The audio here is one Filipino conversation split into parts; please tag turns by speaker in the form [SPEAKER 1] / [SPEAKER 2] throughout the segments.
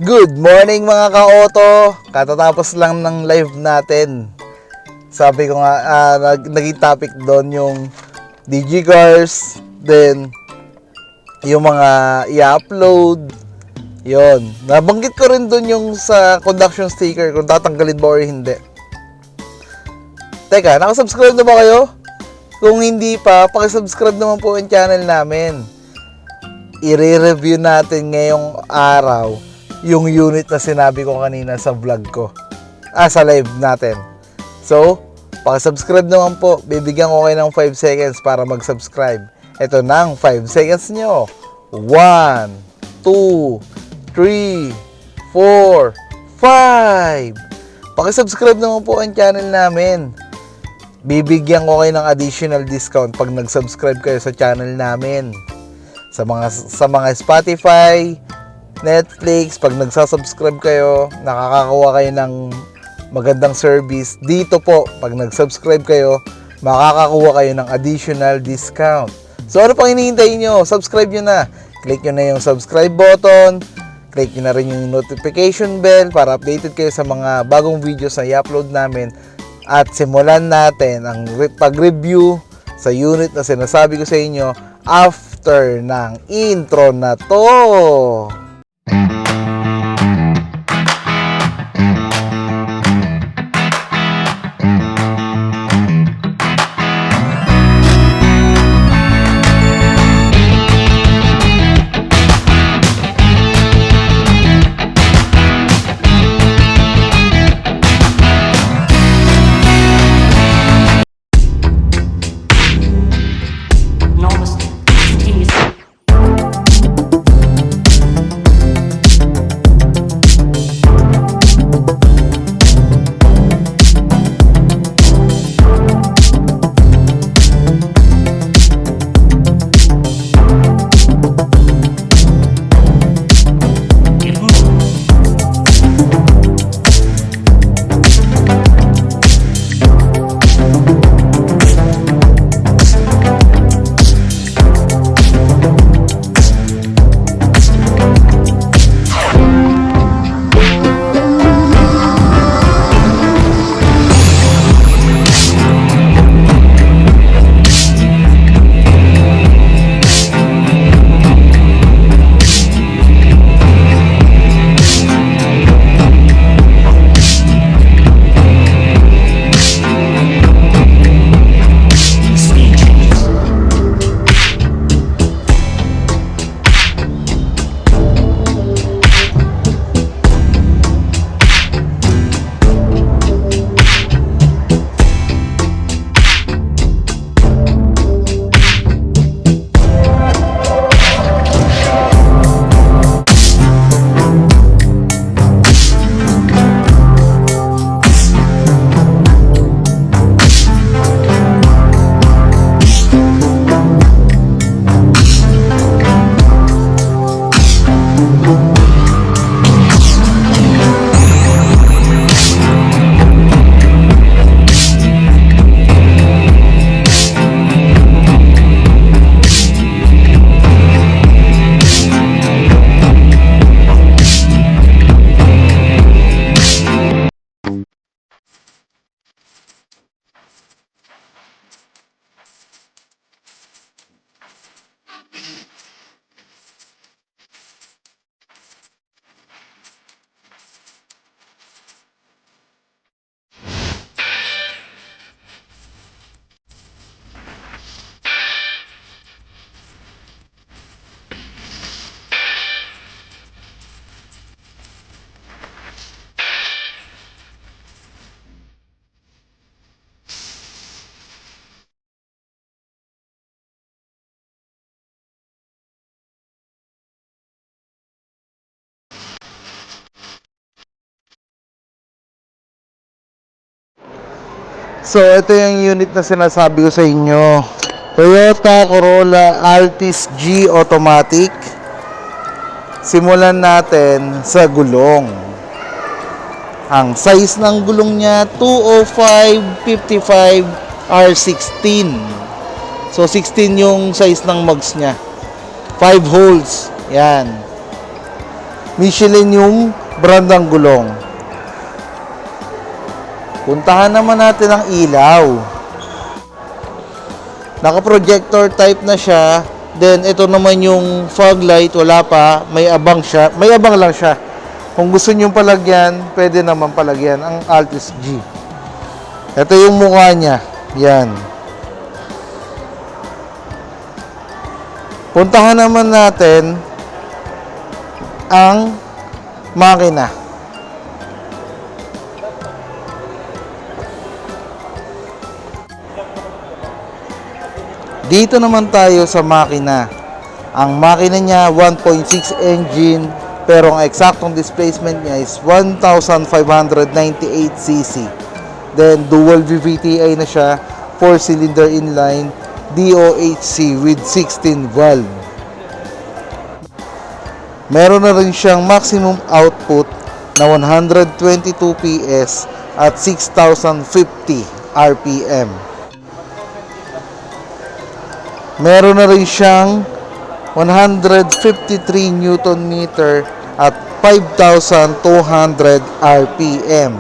[SPEAKER 1] Good morning mga ka-auto! Katatapos lang ng live natin. Sabi ko nga, naging topic doon yung DigiCars, then yung mga i-upload. Yon. Nabanggit ko rin doon yung sa conduction sticker, kung tatanggalin ba or hindi. Teka, nakasubscribe na ba kayo? Kung hindi pa, pakisubscribe naman po yung channel namin. I-review natin ngayong araw yung unit na sinabi ko kanina sa vlog ko. Sa live natin. So, pakisubscribe naman po. Bibigyan ko kayo ng 5 seconds para mag-subscribe. Ito nang 5 seconds nyo. 1, 2, 3, 4, 5. Pakisubscribe naman po ang channel namin. Bibigyan ko kayo ng additional discount pag nag-subscribe kayo sa channel namin. Sa mga Spotify, Netflix, pag nagsasubscribe kayo, nakakakuha kayo ng magandang service. Dito po, pag nag-subscribe kayo, makakakuha kayo ng additional discount. So ano pang hinihintay nyo? Subscribe nyo na. Click nyo na yung subscribe button. Click nyo na rin yung notification bell para updated kayo sa mga bagong videos na i-upload namin. At simulan natin ang pag-review sa unit na sinasabi ko sa inyo after ng intro na to. So, ito yung unit na sinasabi ko sa inyo. Toyota Corolla Altis G Automatic. Simulan natin sa gulong. Ang size ng gulong niya, 205/55 R16. So, 16 yung size ng mugs niya. 5 holes. Yan. Michelin yung brand ng gulong. Puntahan naman natin ang ilaw. Naka-projector type na siya. Then, ito naman yung fog light. Wala pa. May abang siya. May abang lang siya. Kung gusto nyo palagyan, pwede naman palagyan ang Altis G. Ito yung mukha niya. Yan. Puntahan naman natin ang makina. Dito naman tayo sa makina. Ang makina niya 1.6 engine, pero ang eksaktong displacement niya is 1,598cc. Then dual VVTi na siya, 4-cylinder inline, DOHC with 16 valve. Meron na rin siyang maximum output na 122 PS at 6,050 RPM. Meron na rin siyang 153 Newton meter at 5,200 RPM.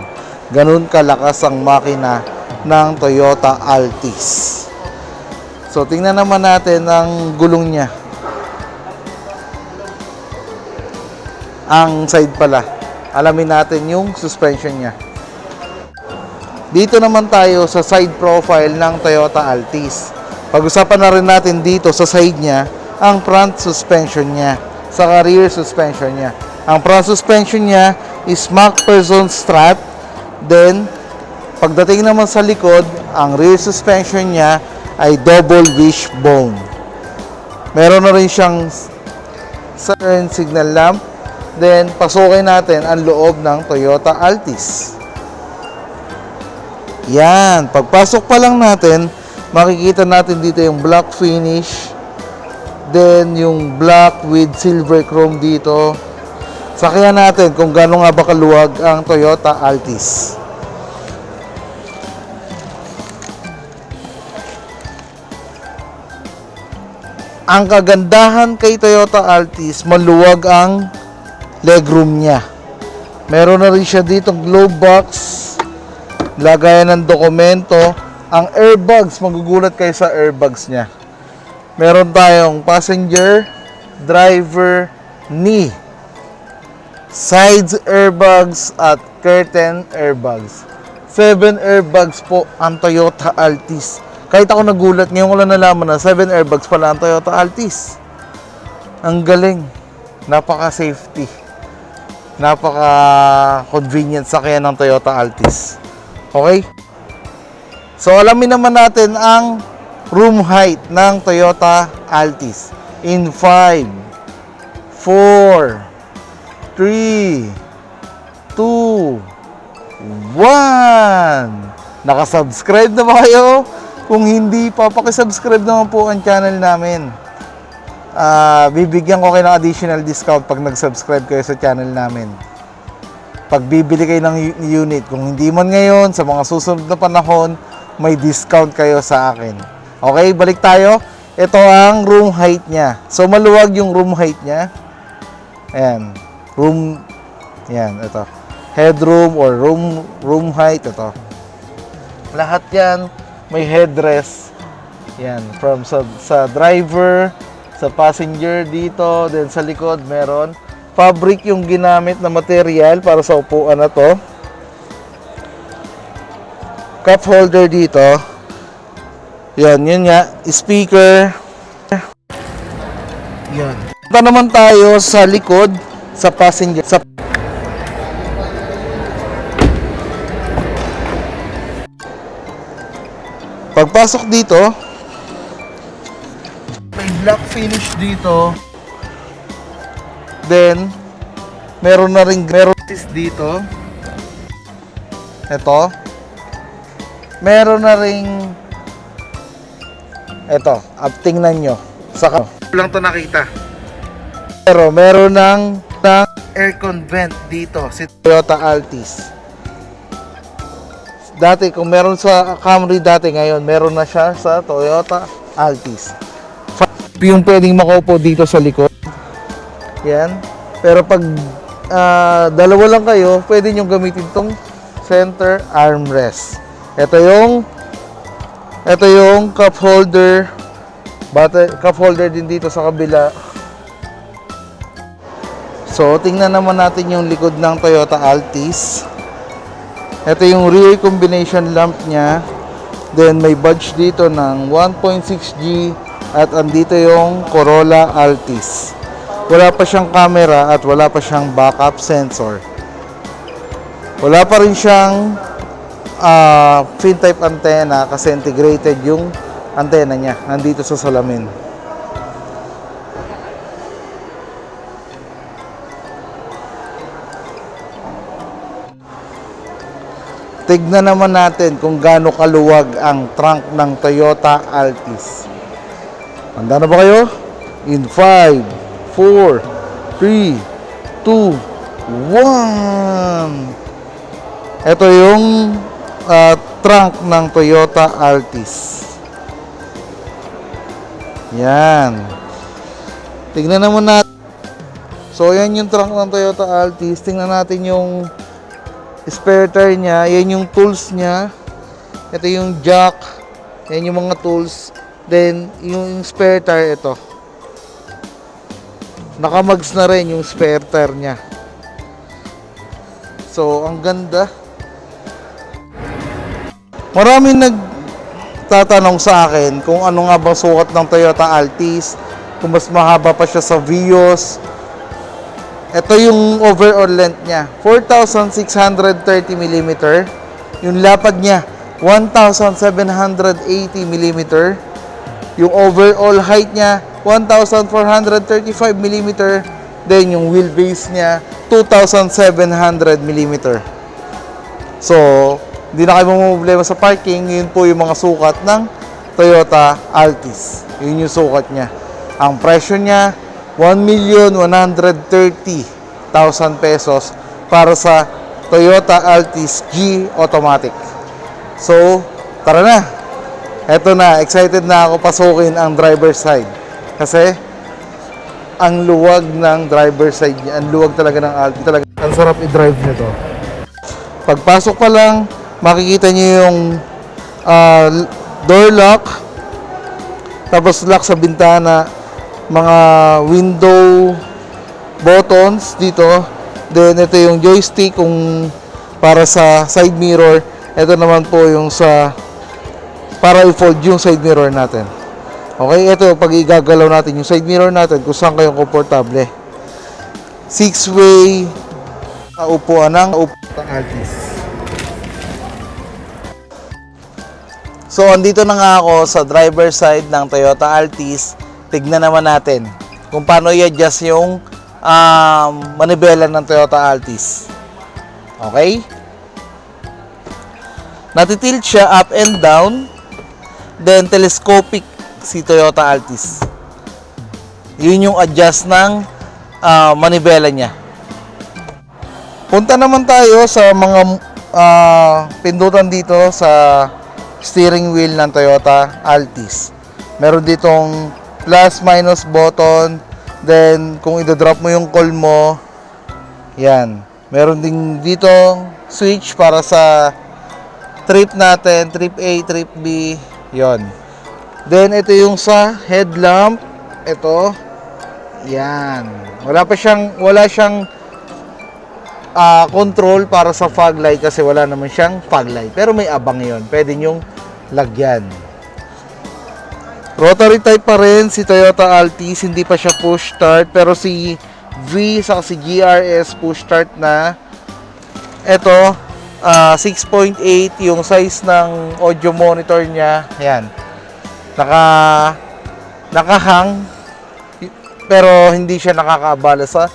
[SPEAKER 1] Ganun kalakas ang makina ng Toyota Altis. So, tingnan naman natin ang gulong niya. Ang side pala. Alamin natin yung suspension niya. Dito naman tayo sa side profile ng Toyota Altis. Pag-usapan na rin natin dito sa side niya ang front suspension niya, sa rear suspension niya. Ang front suspension niya is MacPherson strap. Then, pagdating naman sa likod, ang rear suspension niya ay double wishbone. Meron na rin siyang turn signal lamp. Then, pasukin natin ang loob ng Toyota Altis. Yan. Pagpasok pa lang natin, makikita natin dito yung black finish. Then, yung black with silver chrome dito. Sakyan natin kung gano'n nga ba kaluwag ang Toyota Altis. Ang kagandahan kay Toyota Altis, maluwag ang legroom niya. Meron na rin siya dito glove box, lagayan ng dokumento. Ang airbags, magugulat kayo sa airbags niya. Meron tayong passenger, driver, knee, sides airbags at curtain airbags. 7 airbags po ang Toyota Altis. Kahit ako nagulat, ngayon ko lang nalaman na 7 airbags pala ang Toyota Altis. Ang galing. Napaka-safety. Napaka-convenient sakyan ng Toyota Altis. Okay? So, alamin naman natin ang room height ng Toyota Altis. In 5, 4, 3, 2, 1. Nakasubscribe na ba kayo? Kung hindi pa, pakisubscribe naman po ang channel namin. Bibigyan ko kayo ng additional discount pag nag-subscribe kayo sa channel namin. Pag bibili kayo ng unit, kung hindi man ngayon, sa mga susunod na panahon, may discount kayo sa akin. Okay, balik tayo. Ito ang room height niya. So, maluwag yung room height niya. Ayan. Yan, ito. Headroom or room height, ito. Lahat yan, may headrest. Yan, from sa driver, sa passenger dito, then sa likod meron. Fabric yung ginamit na material para sa upuan na to. Cup holder dito. Yan, yun nga. Speaker. Yan. Punta naman tayo sa likod, sa passenger. Pagpasok dito, may black finish dito. Then, meron na ring dito. Ito. Meron na ring ito, tingnan nyo. Saka lang to nakita. Pero meron ng aircon vent dito si Toyota Altis. Dati, kung meron sa Camry dati, ngayon meron na siya sa Toyota Altis. Yung pwedeng makaupo dito sa likod. Yan. Pero pag dalawa lang kayo, pwede nyo gamitin tong center armrest. Ito yung cup holder. Cup holder din dito sa kabila. So, tingnan naman natin yung likod ng Toyota Altis. Ito yung rear combination lamp niya. Then, may badge dito ng 1.6G at andito yung Corolla Altis. Wala pa siyang camera at wala pa siyang backup sensor. Wala pa rin siyang fin type antenna kasi integrated yung antenna niya nandito sa salamin. Tignan naman natin kung gaano kaluwag ang trunk ng Toyota Altis. Handa na ba kayo? In 5, 4, 3, 2, 1. Ito yung trunk ng Toyota Altis. Yan. Tingnan naman natin. So, yan yung trunk ng Toyota Altis. Tingnan natin yung spare tire niya. Yan yung tools niya. Ito yung jack. Yan yung mga tools. Then, yung spare tire, ito. Nakamags na rin yung spare tire niya. So, ang ganda. Maraming nagtatanong sa akin kung ano nga bang sukat ng Toyota Altis, kung mas mahaba pa siya sa Vios. Ito yung overall length niya, 4,630 mm. Yung lapad niya, 1,780 mm. Yung overall height niya, 1,435 mm. Then yung wheelbase niya, 2,700 mm. So, hindi na kayo mamumblema sa parking. Yun po yung mga sukat ng Toyota Altis. Yun yung sukat niya. Ang presyo niya, 1,130,000 pesos para sa Toyota Altis G Automatic. So, tara na. Eto na, excited na ako pasukin ang driver's side. Kasi, ang luwag ng driver's side niya. Ang luwag talaga ng Altis. Talaga, ang sarap i-drive nito. Pagpasok pa lang, makikita niyo yung door lock, tapos lock sa bintana, mga window buttons dito. Then ito yung joystick kung para sa side mirror. Ito naman po yung para i-fold yung side mirror natin. Okay, ito pag igagalaw natin yung side mirror natin kung saan kayong komportable. 6-way upuan ng Altis. So, andito na nga ako sa driver side ng Toyota Altis. Tignan naman natin kung paano i-adjust yung manibela ng Toyota Altis. Okay? Natitilt siya up and down. Then, telescopic si Toyota Altis. Yun yung adjust ng manibela niya. Punta naman tayo sa mga pindutan dito sa steering wheel ng Toyota Altis. Meron ditong plus minus button. Then kung i-drop mo yung call mo, yan. Meron din ditong switch para sa trip natin, trip A, trip B, yon. Then ito yung sa headlamp, ito. Yan. Wala siyang control para sa fog light kasi wala naman siyang fog light. Pero may abang yon. Pwede nyong lagyan. Rotary type pa rin si Toyota Altis. Hindi pa siya push start. Pero si V sa si GRS push start na. Ito, 6.8 yung size ng audio monitor niya. Ayan. Nakahang. Pero hindi siya nakakaabala sa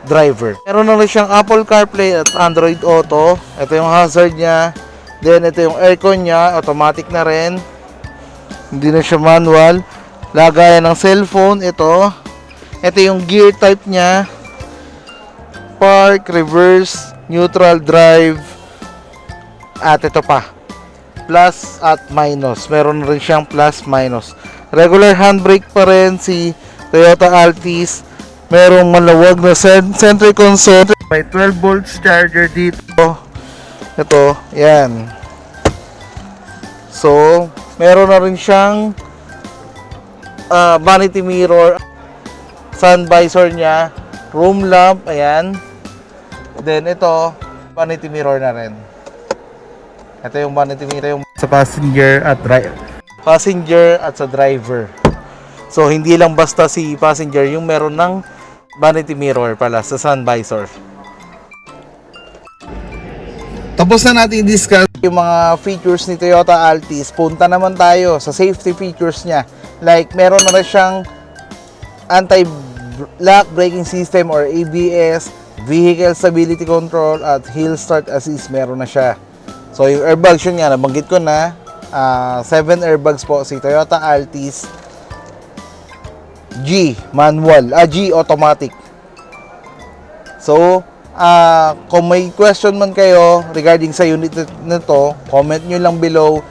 [SPEAKER 1] driver. Meron na rin siyang Apple CarPlay at Android Auto. Ito yung hazard niya. Then ito yung aircon niya, automatic na rin. Hindi na siya manual. Lagayan ng cellphone, ito. Ito yung gear type niya. Park, reverse, neutral, drive. At ito pa. Plus at minus. Meron rin siyang plus, minus. Regular handbrake pa rin si Toyota Altis. Merong malawag na center console. May 12 volts charger dito. Ito, yan. So, meron na rin siyang vanity mirror, sun visor niya, room lamp, ayan. Then ito, vanity mirror na rin. Ito yung vanity mirror yung sa passenger at sa driver. So, hindi lang basta si passenger yung meron ng vanity mirror pala sa sun visor. Tapos na natin i-discuss yung mga features ni Toyota Altis. Punta naman tayo sa safety features niya. Like, meron na rin siyang anti-lock braking system or ABS, vehicle stability control, at hill start assist. Meron na siya. So, yung airbags yun nga, nabanggit ko na. 7 airbags po si Toyota Altis. G automatic. So, kung may question man kayo regarding sa unit nito, comment nyo lang below.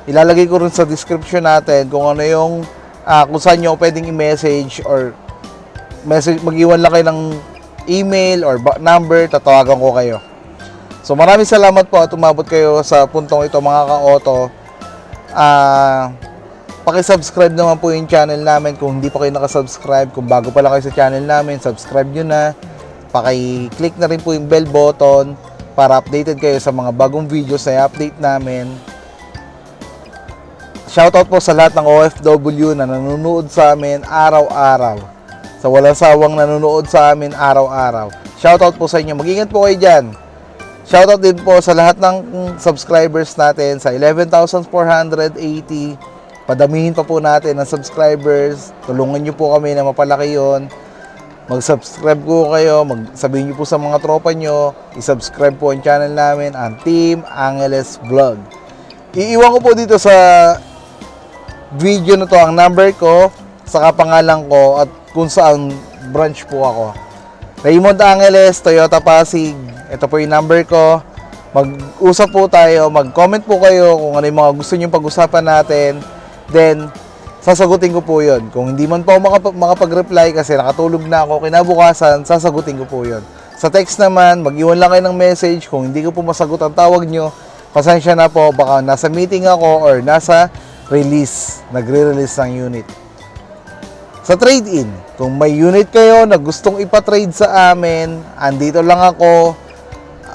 [SPEAKER 1] Ilalagay ko rin sa description natin kung ano yung kung saan nyo pwedeng i-message or mag-iwan lang kayo ng email or number, tatawagan ko kayo. So maraming salamat po at umabot kayo sa puntong ito mga ka-auto. Paki-subscribe naman po yung channel namin kung hindi pa kayo nakasubscribe. Kung bago pa lang kayo sa channel namin, subscribe nyo na. Paki-click na rin po yung bell button para updated kayo sa mga bagong videos na i-update namin. Shoutout po sa lahat ng OFW na nanonood sa amin araw-araw. Sa walang sawang nanonood sa amin araw-araw. Shoutout po sa inyo. Mag-ingat po kayo dyan. Shoutout din po sa lahat ng subscribers natin sa 11,480. Padamihin pa po natin ang subscribers. Tulungan nyo po kami na mapalaki yon. Mag-subscribe po kayo, sabihin nyo po sa mga tropa nyo, i-subscribe po ang channel namin, ang Team Angeles Vlog. Iiwan ko po dito sa video na to ang number ko, saka pangalan ko at kung saan branch po ako. Raymond Angeles, Toyota Pasig. Ito po yung number ko. Mag-usap po tayo, mag-comment po kayo kung ano yung mga gusto nyo pag-usapan natin. Then, sasagutin ko po yun. Kung hindi man po makapag-reply kasi nakatulog na ako, kinabukasan, sasagutin ko po yun. Sa text naman, mag-iwan lang kayo ng message. Kung hindi ko po masagot ang tawag nyo, pasensya na po, baka nasa meeting ako or nasa release, nagre-release ng unit. Sa trade-in, kung may unit kayo na gustong ipa-trade sa amin, andito lang ako,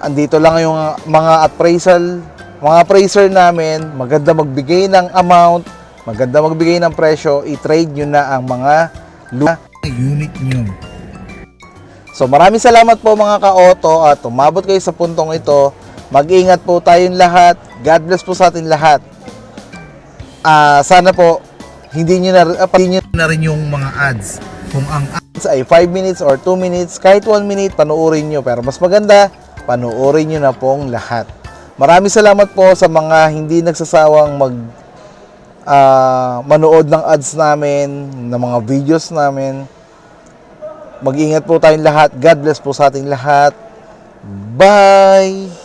[SPEAKER 1] andito lang yung mga appraiser namin, maganda magbigay ng amount, maganda magbigay ng presyo, i-trade nyo na ang mga unit nyo. So maraming salamat po mga ka-auto at umabot kayo sa puntong ito. Mag-ingat po tayong lahat. God bless po sa atin lahat. Sana po hindi nyo na rin yung mga ads. Kung ang ads ay 5 minutes or 2 minutes, kahit 1 minute, panuorin nyo. Pero mas maganda, panuorin nyo na pong lahat. Maraming salamat po sa mga hindi nagsasawang manood ng ads namin, ng mga videos namin. Mag-ingat po tayong lahat. God bless po sa ating lahat. Bye!